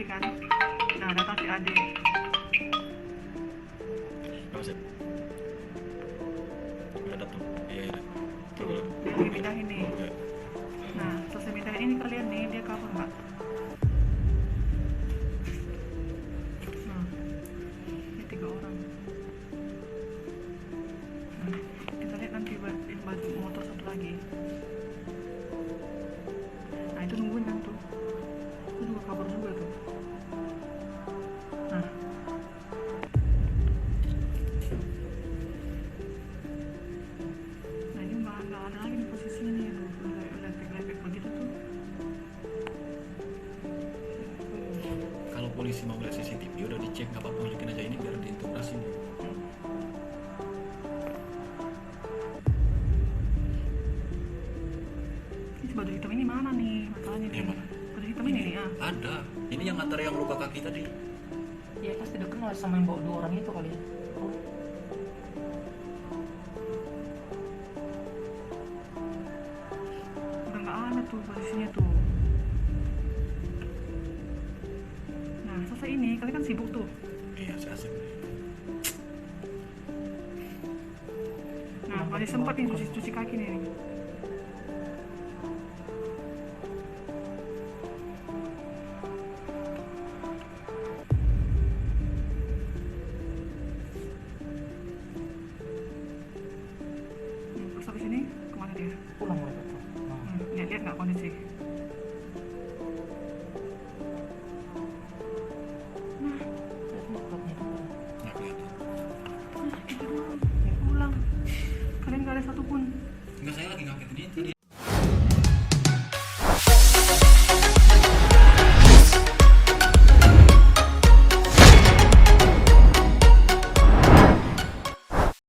kan. Nah, datang si Ade. Apa sih? Ada tuh. Iya. Tuh, dia lagi mindahin nih. Ya. Nah, selesai mindahin ini kalian nih, dia cover nggak? Nah, ini 3 orang. Nah, kita lihat nanti yang baju motor satu lagi. Nah, itu nungguin kan tuh. Itu juga cover juga tuh. Nah, nah ini nggak ada lagi nih posisinya nih, lepek-lepek begitu tuh. Kalau polisi mau lihat CCTV udah dicek, nggak apa-apa, masukin aja ini biar diintegrasi nih. Ini baju hitam ini mana nih masalahnya nih? Yang mana? Baju hitam ini nih ya. Ada. Ini yang antara yang luka kaki tadi. Ya pasti udah kenal sama yang bawa 2 orang itu kali ya. Oh, Udah nggak ada tuh posisinya tuh. Nah, selesai ini kalian kan sibuk tuh. Iya, saya asik. Nah, masih sempat nih cuci kaki nih. Terus habis ini kemana dia? pulang mereka tuh. Nah, Lihat-lihat nggak kondisi?